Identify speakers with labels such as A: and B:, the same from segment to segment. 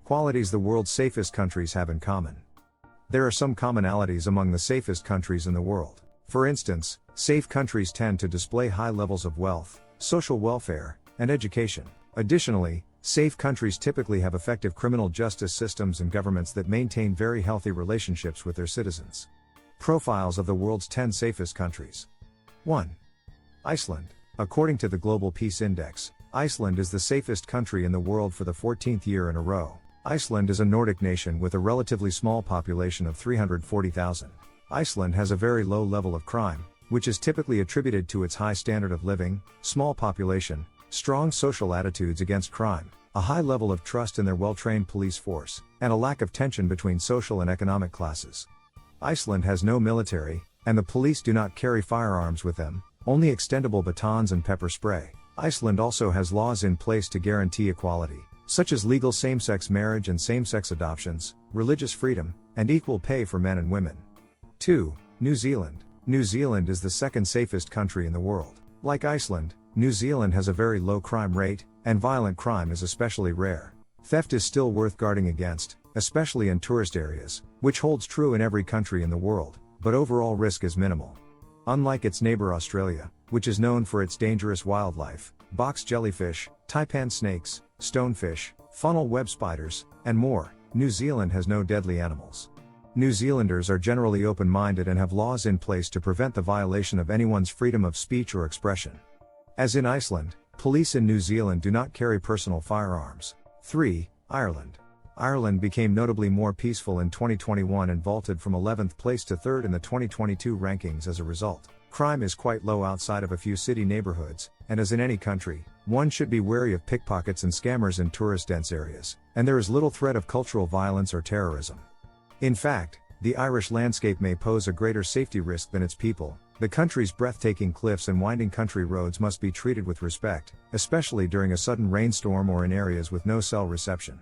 A: Qualities the world's safest countries have in common. There are some commonalities among the safest countries in the world. For instance, safe countries tend to display high levels of wealth, social welfare, and education. Additionally, safe countries typically have effective criminal justice systems and governments that maintain very healthy relationships with their citizens. Profiles of the world's 10 safest countries. 1. Iceland. According to the Global Peace Index, Iceland is the safest country in the world for the 14th year in a row. Iceland is a Nordic nation with a relatively small population of 340,000. Iceland has a very low level of crime, which is typically attributed to its high standard of living, small population, strong social attitudes against crime, a high level of trust in their well-trained police force, and a lack of tension between social and economic classes. Iceland has no military, and the police do not carry firearms with them, only extendable batons and pepper spray. Iceland also has laws in place to guarantee equality, such as legal same-sex marriage and same-sex adoptions, religious freedom, and equal pay for men and women. 2. New Zealand. New Zealand is the second safest country in the world. Like Iceland, New Zealand has a very low crime rate, and violent crime is especially rare. Theft is still worth guarding against, especially in tourist areas, which holds true in every country in the world, but overall risk is minimal. Unlike its neighbor Australia, which is known for its dangerous wildlife, box jellyfish, taipan snakes, stonefish, funnel web spiders, and more, New Zealand has no deadly animals. New Zealanders are generally open-minded and have laws in place to prevent the violation of anyone's freedom of speech or expression. As in Iceland, police in New Zealand do not carry personal firearms. 3. Ireland. Ireland became notably more peaceful in 2021 and vaulted from 11th place to 3rd in the 2022 rankings as a result. Crime is quite low outside of a few city neighborhoods, and as in any country, one should be wary of pickpockets and scammers in tourist-dense areas, and there is little threat of cultural violence or terrorism. In fact, the Irish landscape may pose a greater safety risk than its people. The country's breathtaking cliffs and winding country roads must be treated with respect, especially during a sudden rainstorm or in areas with no cell reception.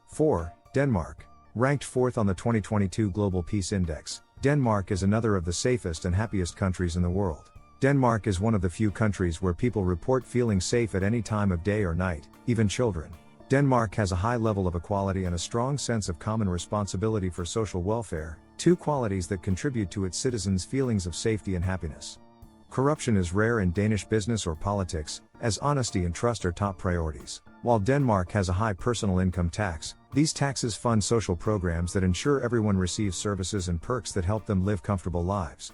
A: 4. Denmark. Ranked 4th on the 2022 Global Peace Index, Denmark is another of the safest and happiest countries in the world. Denmark is one of the few countries where people report feeling safe at any time of day or night, even children. Denmark has a high level of equality and a strong sense of common responsibility for social welfare, two qualities that contribute to its citizens' feelings of safety and happiness. Corruption is rare in Danish business or politics, as honesty and trust are top priorities. While Denmark has a high personal income tax, these taxes fund social programs that ensure everyone receives services and perks that help them live comfortable lives.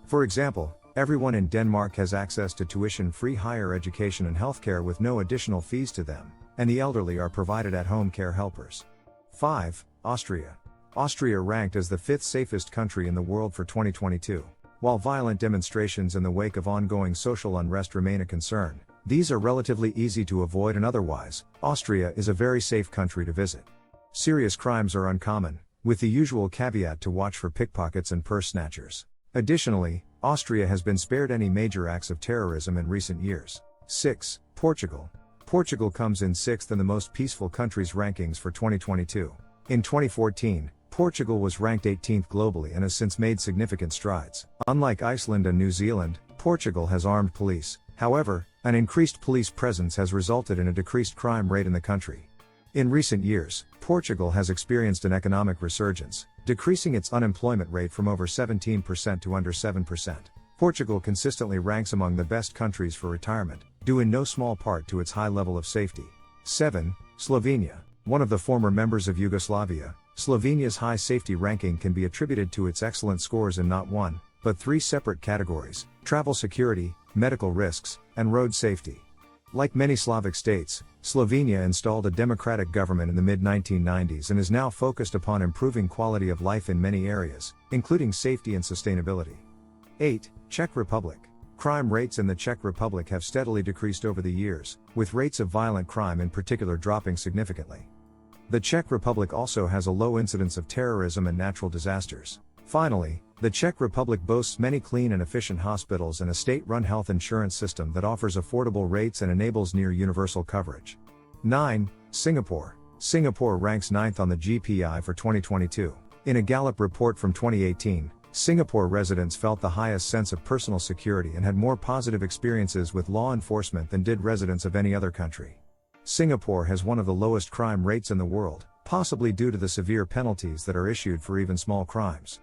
A: For example, everyone in Denmark has access to tuition-free higher education and healthcare with no additional fees to them, and the elderly are provided at-home care helpers. 5. Austria. Austria ranked as the 5th safest country in the world for 2022. While violent demonstrations in the wake of ongoing social unrest remain a concern, these are relatively easy to avoid, and otherwise, Austria is a very safe country to visit. Serious crimes are uncommon, with the usual caveat to watch for pickpockets and purse snatchers. Additionally, Austria has been spared any major acts of terrorism in recent years. 6. Portugal. Portugal comes in 6th in the most peaceful countries rankings for 2022. In 2014, Portugal was ranked 18th globally and has since made significant strides. Unlike Iceland and New Zealand, Portugal has armed police. However, an increased police presence has resulted in a decreased crime rate in the country. In recent years, Portugal has experienced an economic resurgence, decreasing its unemployment rate from over 17% to under 7%. Portugal consistently ranks among the best countries for retirement, due in no small part to its high level of safety. 7. Slovenia. One of the former members of Yugoslavia, Slovenia's high safety ranking can be attributed to its excellent scores in not one, but 3 separate categories: travel security, medical risks, and road safety. Like many Slavic states, Slovenia installed a democratic government in the mid-1990s and is now focused upon improving quality of life in many areas, including safety and sustainability. 8. Czech Republic. Crime rates in the Czech Republic have steadily decreased over the years, with rates of violent crime in particular dropping significantly. The Czech Republic also has a low incidence of terrorism and natural disasters. Finally, the Czech Republic boasts many clean and efficient hospitals and a state-run health insurance system that offers affordable rates and enables near-universal coverage. 9. Singapore. Singapore ranks 9th on the GPI for 2022. In a Gallup report from 2018, Singapore residents felt the highest sense of personal security and had more positive experiences with law enforcement than did residents of any other country. Singapore has one of the lowest crime rates in the world, possibly due to the severe penalties that are issued for even small crimes.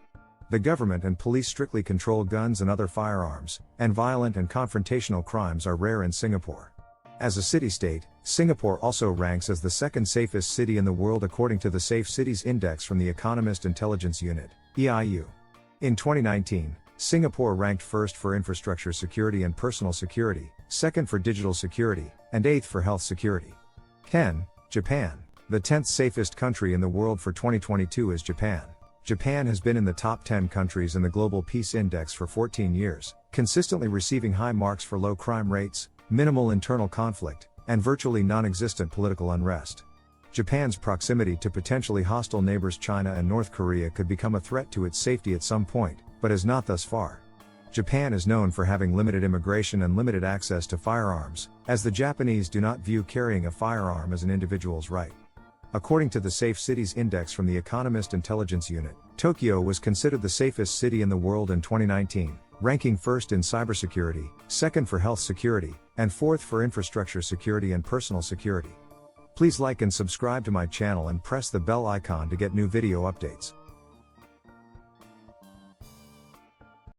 A: The government and police strictly control guns and other firearms, and violent and confrontational crimes are rare in Singapore. As a city-state, Singapore also ranks as the second safest city in the world according to the Safe Cities Index from the Economist Intelligence Unit, EIU. In 2019, Singapore ranked first for infrastructure security and personal security, second for digital security, and eighth for health security. 10. Japan. The 10th safest country in the world for 2022 is Japan. Japan has been in the top 10 countries in the Global Peace Index for 14 years, consistently receiving high marks for low crime rates, minimal internal conflict, and virtually non-existent political unrest. Japan's proximity to potentially hostile neighbors China and North Korea could become a threat to its safety at some point, but has not thus far. Japan is known for having limited immigration and limited access to firearms, as the Japanese do not view carrying a firearm as an individual's right. According to the Safe Cities Index from the Economist Intelligence Unit, Tokyo was considered the safest city in the world in 2019, ranking first in cybersecurity, second for health security, and fourth for infrastructure security and personal security. Please like and subscribe to my channel and press the bell icon to get new video updates.